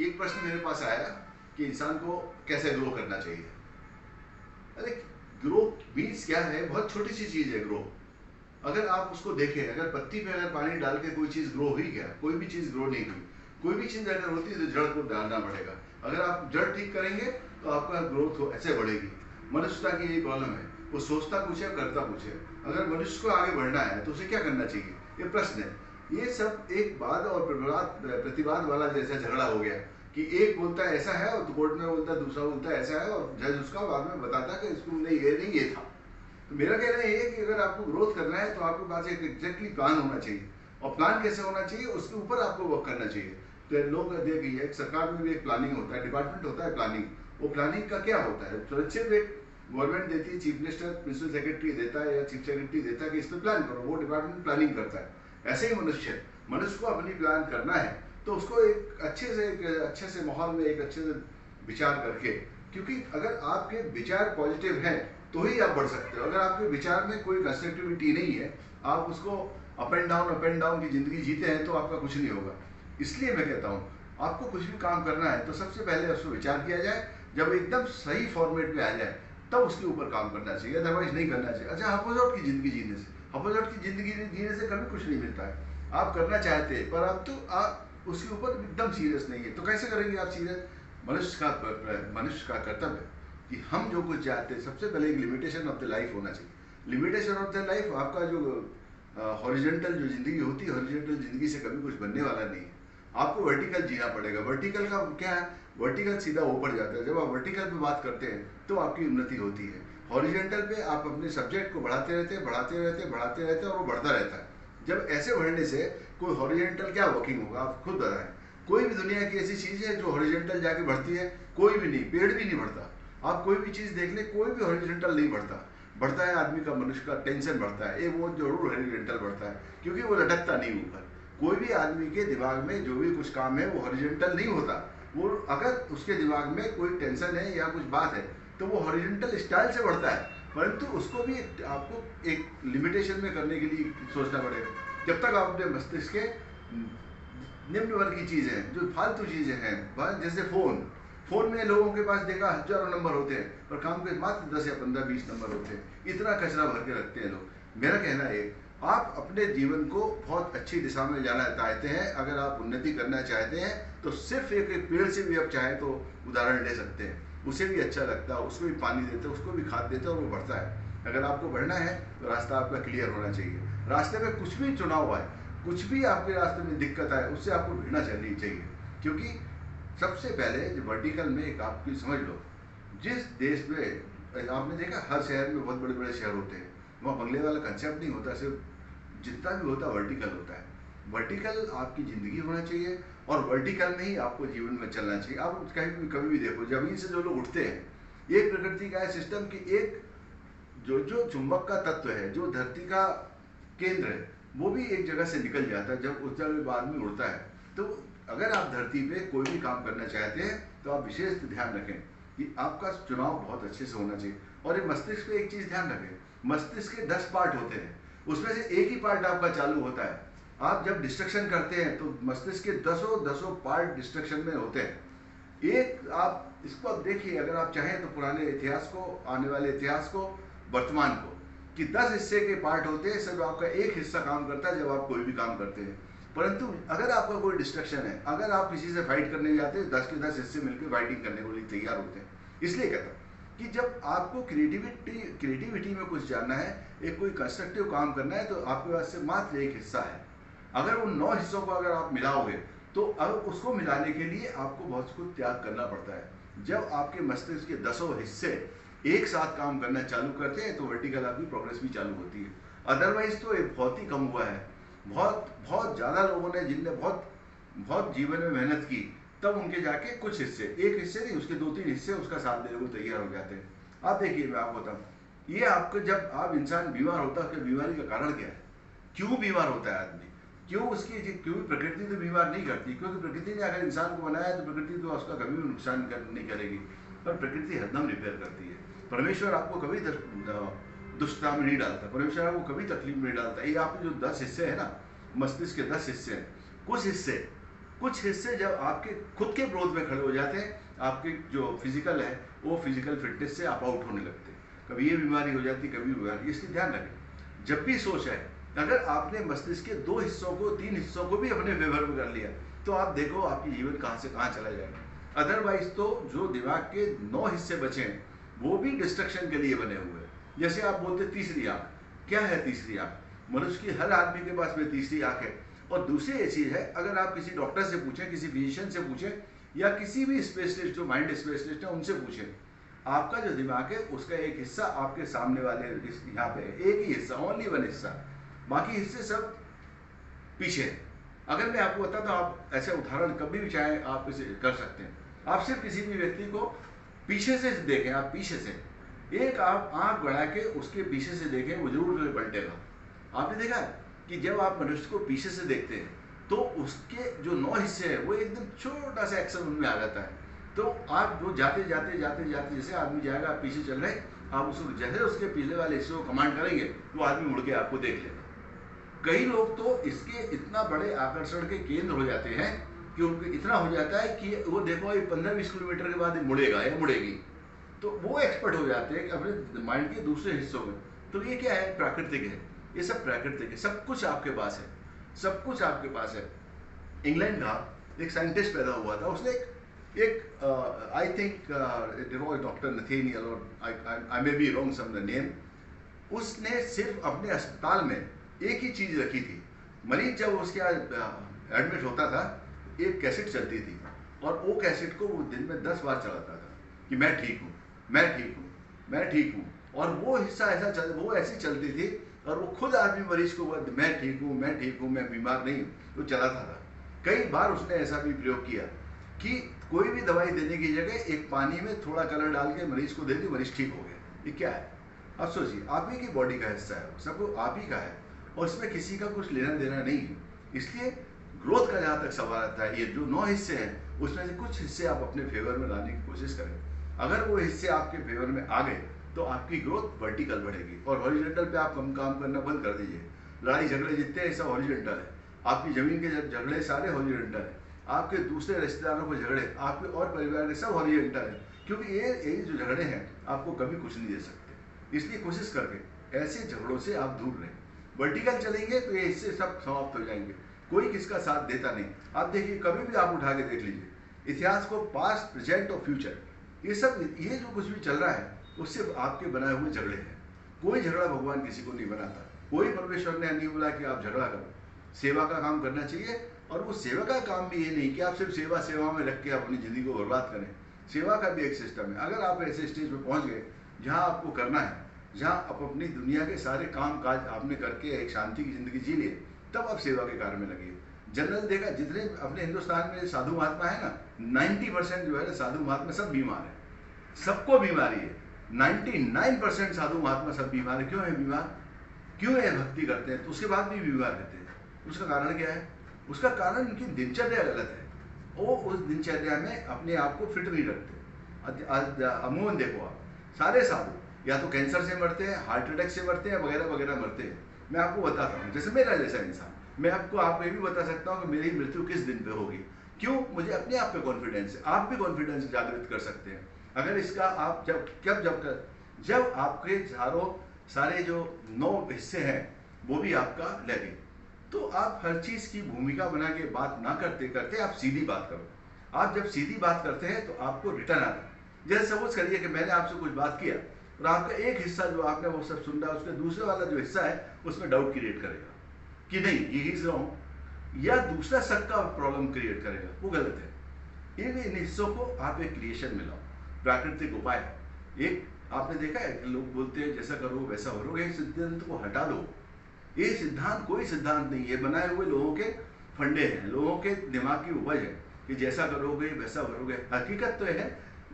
एक प्रश्न मेरे पास आया कि इंसान को कैसे ग्रो करना चाहिए। अरे ग्रो मीन्स क्या है, बहुत छोटी सी चीज है ग्रो। अगर आप उसको देखें, अगर पत्ती पे अगर पानी डाल के कोई चीज ग्रो हुई क्या? कोई भी चीज ग्रो नहीं हुई। कोई भी चीज अगर होती है तो जड़ को डालना पड़ेगा। अगर आप जड़ ठीक करेंगे तो आपका ग्रोथ ऐसे बढ़ेगी। मनुष्यता की यही प्रॉब्लम है, वो सोचता कुछ है करता कुछ है। अगर मनुष्य को आगे बढ़ना है तो उसे क्या करना चाहिए, ये प्रश्न है। ये सब एक वाद और प्रतिवाद वाला जैसा झगड़ा हो गया कि एक बोलता है ऐसा है और कोर्ट में बोलता है, दूसरा बोलता है ऐसा है, और जज उसका बाद में बताता है कि इसको नहीं ये नहीं ये था। तो मेरा कहना ये है कि अगर आपको ग्रोथ करना है तो आपके पास एक एग्जैक्टली प्लान होना चाहिए, और प्लान कैसे होना चाहिए उसके ऊपर आपको वर्क करना चाहिए। तो लोग देखिए, सरकार में भी एक प्लानिंग होता है, डिपार्टमेंट होता है प्लानिंग। वो प्लानिंग का क्या होता है, तो सिर्फ एक गवर्नमेंट देती है, चीफ मिनिस्टर प्रिंसिपल सेक्रेटरी देता है या चीफ सेक्रेटरी देता है कि इस पर प्लान करो, वो डिपार्टमेंट प्लानिंग करता है। ऐसे ही मनुष्य को अपनी प्लान करना है तो उसको एक अच्छे से माहौल में एक अच्छे से विचार करके, क्योंकि अगर आपके विचार पॉजिटिव हैं तो ही आप बढ़ सकते हो। अगर आपके विचार में कोई कंस्ट्रक्टिविटी नहीं है, आप उसको अप एंड डाउन की जिंदगी जीते हैं तो आपका कुछ नहीं होगा। इसलिए मैं कहता हूँ, आपको कुछ भी काम करना है तो सबसे पहले उसको विचार किया जाए, जब एकदम सही फॉर्मेट में आ जाए तब उसके ऊपर काम करना चाहिए, अदरवाइज नहीं करना चाहिए। अच्छा, हपोजोट की जिंदगी जीने से, हपोजोट की जिंदगी जीने से कभी कुछ नहीं मिलता है। आप करना चाहते हैं पर आप उसके ऊपर एकदम सीरियस नहीं है, तो कैसे करेंगे आप सीरियस? मनुष्य का कर्तव्य कि हम जो कुछ चाहते हैं, सबसे पहले एक लिमिटेशन ऑफ द लाइफ होना चाहिए। लिमिटेशन ऑफ द लाइफ, आपका जो हॉरिजॉन्टल जो जिंदगी होती है, हॉरिजॉन्टल जिंदगी से कभी कुछ बनने वाला नहीं है। आपको वर्टिकल जीना पड़ेगा। वर्टिकल का क्या है, वर्टिकल सीधा ऊपर जाता है। जब आप वर्टिकल पे बात करते हैं तो आपकी उन्नति होती है। हॉरिजॉन्टल पे आप अपने सब्जेक्ट को बढ़ाते रहते हैं और वो बढ़ता रहता है। जब ऐसे बढ़ने से कोई हॉरिजॉन्टल क्या वर्किंग होगा, आप खुद बताएं। कोई भी दुनिया की ऐसी चीज है जो हॉरिजॉन्टल जाके बढ़ती है? कोई भी नहीं। पेड़ भी नहीं बढ़ता। आप कोई भी चीज देख ले, कोई भी हॉरिजॉन्टल नहीं बढ़ता। बढ़ता है आदमी का, मनुष्य का टेंशन बढ़ता है, वो जरूर हॉरिजॉन्टल बढ़ता है, क्योंकि वो लटकता नहीं ऊपर। कोई भी आदमी के दिमाग में जो भी कुछ काम है वो हॉरिजॉन्टल नहीं होता। वो अगर उसके दिमाग में कोई टेंशन है या कुछ बात है तो वो हॉरिजॉन्टल स्टाइल से बढ़ता है, परंतु उसको भी आपको एक लिमिटेशन में करने के लिए सोचना पड़ेगा। जब तक आप अपने मस्तिष्क के निम्न वर्ग की चीजें, जो फालतू चीजें हैं, जैसे फोन में लोगों के पास देखा हजारों नंबर होते हैं पर काम के मात्र 10 या 15 20 नंबर होते हैं। इतना कचरा भर के रखते हैं लोग। मेरा कहना है, आप अपने जीवन को बहुत अच्छी दिशा में जाना चाहते हैं, अगर आप उन्नति करना चाहते हैं तो सिर्फ एक पेड़ से भी आप चाहे तो उदाहरण ले सकते हैं। उसे भी अच्छा लगता है, उसको भी पानी देते हैं, उसको भी खाद देते हैं और वो बढ़ता है। अगर आपको बढ़ना है तो रास्ता आपका क्लियर होना चाहिए। रास्ते में कुछ भी चुनाव आए, कुछ भी आपके रास्ते में दिक्कत आए, उससे आपको भिड़ना चाहिए। क्योंकि सबसे पहले जो वर्टिकल में एक आपकी समझ लो, जिस देश में आपने देखा हर शहर में बहुत बड़े बड़े शहर होते हैं, वहाँ बंगले वाला कंसेप्ट नहीं होता, सिर्फ जितना भी होता है वर्टिकल होता है। वर्टिकल आपकी जिंदगी होना चाहिए और वर्टिकल में ही आपको जीवन में चलना चाहिए। आप कहीं कभी भी देखो, जमीन से जो लोग उठते हैं, एक प्रकृति का है सिस्टम कि एक जो चुंबक का तत्व है, जो धरती का केंद्र है, वो भी एक जगह से निकल जाता है जब उस जगह बाद में उड़ता है। तो अगर आप धरती पे कोई भी काम करना चाहते हैं तो आप विशेष ध्यान रखें कि आपका चुनाव बहुत अच्छे से होना चाहिए। और ये मस्तिष्क पे एक चीज ध्यान रखें, मस्तिष्क के 10 पार्ट होते हैं, उसमें से एक ही पार्ट आपका चालू होता है। आप जब डिस्ट्रक्शन करते हैं तो मस्तिष्क के दसों पार्ट डिस्ट्रक्शन में होते हैं। एक आप इसको आप देखिए, अगर आप चाहें तो पुराने इतिहास को, आने वाले इतिहास को, वर्तमान को, कि 10 हिस्से के पार्ट होते हैं, सब आपका एक हिस्सा काम करता है जब आप कोई भी काम करते हैं। परंतु अगर आपका कोई डिस्ट्रक्शन है, अगर आप किसी से फाइट करने जाते हैं, 10 के 10 हिस्से मिलकर फाइटिंग करने को लिए तैयार होते हैं। इसलिए कहता हूँ कि जब आपको क्रिएटिविटी में कुछ जानना है, एक कोई कंस्ट्रक्टिव काम करना है, तो आपके पास से मात्र एक हिस्सा है। अगर उन 9 हिस्सों को अगर आप मिलाओगे तो अब उसको मिलाने के लिए आपको बहुत कुछ त्याग करना पड़ता है। जब आपके मस्तिष्क के 10 हिस्से एक साथ काम करना चालू करते हैं तो वर्टिकल आपकी प्रोग्रेस भी चालू होती है। अदरवाइज तो ये बहुत ही कम हुआ है। बहुत ज़्यादा लोगों ने, जिनने बहुत जीवन में मेहनत की, तब उनके जाके कुछ हिस्से, एक हिस्से नहीं, उसके 2-3 हिस्से उसका साथ देने को तैयार हो जाते हैं। आप देखिए, मैं आपको बताऊँ, ये आपको जब आप इंसान बीमार होता है, बीमारी का कारण क्या है, क्यों बीमार होता है आदमी, क्यों प्रकृति तो बीमार नहीं करती, क्योंकि प्रकृति ने अगर इंसान को बनाया तो प्रकृति तो उसका कभी भी नुकसान नहीं करेगी, पर प्रकृति हरदम रिपेयर करती है। परमेश्वर आपको कभी दुष्टता में नहीं डालता, परमेश्वर आपको कभी तकलीफ में नहीं डालता। ये आपके जो 10 हिस्से हैं ना, मस्तिष्क के 10 हिस्से हैं, कुछ हिस्से कुछ हिस्से जब आपके खुद के ग्रोथ में खड़े हो जाते हैं, आपके जो फिजिकल है वो फिजिकल फिटनेस से आप आउट होने लगते हैं। कभी ये बीमारी हो जाती, कभी बीमारी। इसलिए ध्यान रखें, जब भी सोच है, अगर आपने मस्तिष्क के 2 हिस्सों को, 3 हिस्सों को भी अपने फेवर में कर लिया, तो आप देखो आपकी जीवन कहाँ से कहाँ चला जाएगा। अदरवाइज तो जो दिमाग के 9 हिस्से बचे हैं वो भी डिस्ट्रक्शन के लिए बने हुए हैं। जैसे आप बोलते तीसरी आंख, क्या है तीसरी आंख? मनुष्य की हर आदमी के पास में तीसरी आंख है। और दूसरी ये चीज है, अगर आप किसी डॉक्टर से पूछें, किसी फिजिशियन से पूछें, या किसी भी स्पेशलिस्ट जो माइंड स्पेशलिस्ट है उनसे पूछें, आपका जो दिमाग है उसका एक हिस्सा आपके सामने वाले यहाँ पे है, एक ही हिस्सा, ओनली वन हिस्सा, बाकी हिस्से सब पीछे है। अगर मैं आपको बताता हूँ, आप ऐसे उदाहरण कभी भी चाहे आप इसे कर सकते हैं। आप सिर्फ किसी भी व्यक्ति को पीछे से देखें, आप पीछे से एक आप आंख बढ़ा के उसके पीछे से देखें, वो जरूर पलटेगा। आपने देखा है कि जब आप मनुष्य को पीछे से देखते हैं तो उसके जो 9 हिस्से हैं वो एकदम छोटा सा एक्शन उनमें आ जाता है। तो आप जो जाते जाते जाते जाते जैसे आदमी जाएगा, आप पीछे चल रहे हैं, आप उसको जैसे उसके पिछले वाले हिस्से को कमांड करेंगे तो आदमी मुड़ के आपको देख लेगा। कई लोग तो इसके इतना बड़े आकर्षण के केंद्र हो जाते हैं कि उनको इतना हो जाता है कि वो देखो ये 15-20 किलोमीटर के बाद मुड़ेगा या मुड़ेगी, तो वो एक्सपर्ट हो जाते हैं अपने माइंड के दूसरे हिस्सों में। तो ये क्या है? प्राकृतिक है, ये सब प्राकृतिक है, सब कुछ आपके पास है, सब कुछ आपके पास है। इंग्लैंड का एक साइंटिस्ट पैदा हुआ था, उसने एक I think it was doctor Nathaniel, और I may be wrong some the name. उसने सिर्फ अपने अस्पताल में एक ही चीज रखी थी, मरीज जब उसके एडमिट होता था एक कैसेट चलती थी, और वो कैसेट को वो दिन में 10 बार चलाता था कि मैं ठीक हूँ, मैं ठीक हूँ, मैं ठीक हूँ। और वो हिस्सा वो ऐसी चलती थी, और वो खुद आदमी मरीज को मैं ठीक हूँ, मैं ठीक हूँ, मैं बीमार नहीं हूँ, वो चलाता था। कई बार उसने ऐसा भी प्रयोग किया कि कोई भी दवाई देने की जगह एक पानी में थोड़ा कलर डाल के मरीज को दे दी, मरीज ठीक हो गया। ये क्या है? अब सोचिए, आप ही की बॉडी का हिस्सा है, सब आप ही का है, और इसमें किसी का कुछ लेना देना नहीं है। इसलिए ग्रोथ का जहाँ तक सवाल आता है, ये जो 9 हिस्से हैं उसमें से कुछ हिस्से आप अपने फेवर में लाने की कोशिश करें। अगर वो हिस्से आपके फेवर में आ गए तो आपकी ग्रोथ वर्टिकल बढ़ेगी, और हॉरिजॉन्टल पे आप कम काम करना बंद कर दीजिए। लड़ाई झगड़े जितने हैं सब हॉरिजॉन्टल है, आपकी जमीन के झगड़े सारे हॉरिजॉन्टल है, आपके दूसरे रिश्तेदारों को झगड़े, आपके और परिवार के सब हॉरिजॉन्टल है, क्योंकि ये जो झगड़े हैं आपको कभी कुछ नहीं दे सकते। इसलिए कोशिश करके ऐसे झगड़ों से आप दूर रहें। वर्टिकल चलेंगे तो ये हिस्से सब समाप्त हो जाएंगे, कोई किसका साथ देता नहीं। आप देखिए, कभी भी आप उठा के देख लीजिए इतिहास को, पास्ट, प्रेजेंट और फ्यूचर, ये सब, ये जो कुछ भी चल रहा है वो सिर्फ आपके बनाए हुए झगड़े हैं। कोई झगड़ा भगवान किसी को नहीं बनाता, कोई परमेश्वर ने नहीं बोला कि आप झगड़ा करो। सेवा का काम करना चाहिए, और वो सेवा का काम भी ये नहीं कि आप सिर्फ सेवा में रख के अपनी जिंदगी को बर्बाद करें। सेवा का भी एक सिस्टम है। अगर आप ऐसे स्टेज पे पहुंच गए जहां आपको करना है, जहां आप अपनी दुनिया के सारे काम काज आपने करके एक शांति की जिंदगी जी लिए, तब आप सेवा के कार्य में लगिए। जनरल देखा, जितने अपने हिंदुस्तान में साधु महात्मा है ना, 90% जो है ना साधु महात्मा सब बीमार है, सबको बीमारी है। 99% साधु महात्मा सब बीमार है। क्यों है बीमार? क्यों है? भक्ति करते हैं तो उसके बाद भी बीमार रहते हैं। उसका कारण क्या है? उसका कारण उनकी दिनचर्या गलत है, वो उस दिनचर्या में अपने आप को फिट नहीं रखते। अमूमन देखो आप, सारे साधु या तो कैंसर से मरते हैं, हार्ट अटैक से मरते हैं, वगैरह वगैरह मरते हैं। मैं आपको बताता हूँ, जैसे मेरा जैसा इंसान, मैं आपको ये भी बता सकता हूँ कि मेरी मृत्यु किस दिन पे होगी। क्यों? मुझे अपने आप पे कॉन्फिडेंस है। आप भी कॉन्फिडेंस जागृत कर सकते हैं अगर इसका आप जब आपके सारे जो 9 हिस्से हैं वो भी आपका लगे, तो आप हर चीज की भूमिका बना के बात ना करते करते आप सीधी बात करो। आप जब सीधी बात करते हैं तो आपको रिटर्न आता है। जैसे सपोज करिए कि मैंने आपसे कुछ बात किया और आपका एक हिस्सा जो आपने वो सब सुन रहा है, उसके दूसरे वाला जो हिस्सा है उसमें डाउट क्रिएट करेगा कि नहीं ये इज रॉन्ग, या दूसरा शक का प्रॉब्लम क्रिएट करेगा, वो गलत है। इन हिस्सों को आप एक क्रिएशन में लाओ। प्राकृतिक उपाय एक आपने देखा है कि लोग बोलते हैं जैसा करो वैसा करोगे, इस सिद्धांत को हटा दो। ये सिद्धांत कोई सिद्धांत नहीं है, बनाए हुए लोगों के फंडे हैं, लोगों के दिमाग की उपज है कि जैसा करोगे वैसा करोगे। हकीकत तो है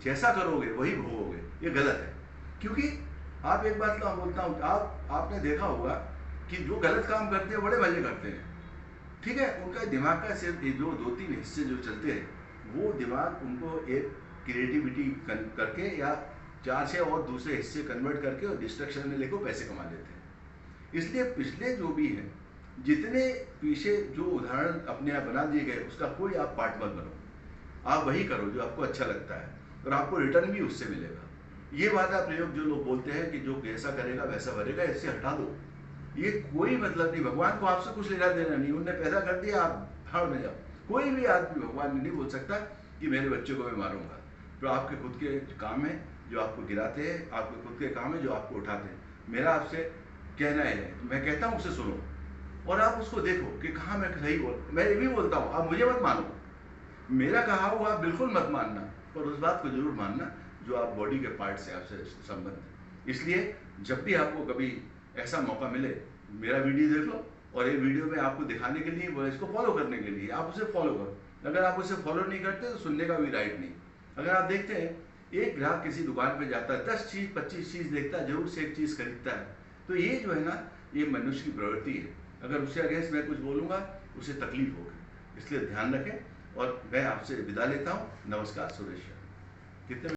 जैसा करोगे वही भोगोगे, ये गलत है। क्योंकि आप एक बात तो बोलता हूँ, आपने देखा होगा कि जो गलत काम करते हैं बड़े मजे करते हैं, ठीक है, उनका दिमाग का सिर्फ जो 2-3 हिस्से जो चलते हैं, वो दिमाग उनको एक क्रिएटिविटी करके या 4-6 और दूसरे हिस्से कन्वर्ट करके और डिस्ट्रक्शन में लेकर पैसे कमा लेते हैं। इसलिए पिछले जो भी है जितने पीछे जो उदाहरण अपने आप बना दिए गए उसका कोई आप पार्ट मत बनो, आप वही करो जो आपको अच्छा लगता है और आपको रिटर्न भी उससे मिलेगा। ये वादा प्रयोग जो लोग बोलते हैं कि जो जैसा करेगा वैसा भरेगा, इससे हटा दो। ये कोई मतलब नहीं, भगवान को आपसे कुछ लेना देना नहीं, उनने पैदा कर दिया, आप भाड़ में जाओ। कोई भी आदमी भगवान ने नहीं बोल सकता कि मेरे बच्चों को मैं मारूंगा। तो आपके खुद के काम है जो आपको गिराते हैं, आपके खुद के काम है जो आपको उठाते हैं। मेरा आपसे कहना है, मैं कहता हूँ उसे सुनो और आप उसको देखो कि कहाँ मैं सही बोल। मैं ये भी बोलता हूँ, आप मुझे मत मानो, मेरा कहा हुआ आप बिल्कुल मत मानना, पर उस बात को जरूर मानना जो आप बॉडी के पार्ट से आपसे संबंध है। इसलिए जब भी आपको कभी ऐसा मौका मिले, मेरा वीडियो देख लो और ये वीडियो में आपको दिखाने के लिए, वो इसको फॉलो करने के लिए आप उसे फॉलो करो। अगर आप उसे फॉलो नहीं करते तो सुनने का भी राइट नहीं। अगर आप देखते हैं एक ग्राहक किसी दुकान पे जाता है, 10 चीज 25 चीज देखता है, जरूर से एक चीज खरीदता है। तो ये जो है ना, ये मनुष्य की प्रवृत्ति है। अगर उससे अगेंस्ट मैं कुछ बोलूंगा उसे तकलीफ होगी, इसलिए ध्यान रखें। और मैं आपसे विदा लेता हूँ। नमस्कार सुरेश। कितने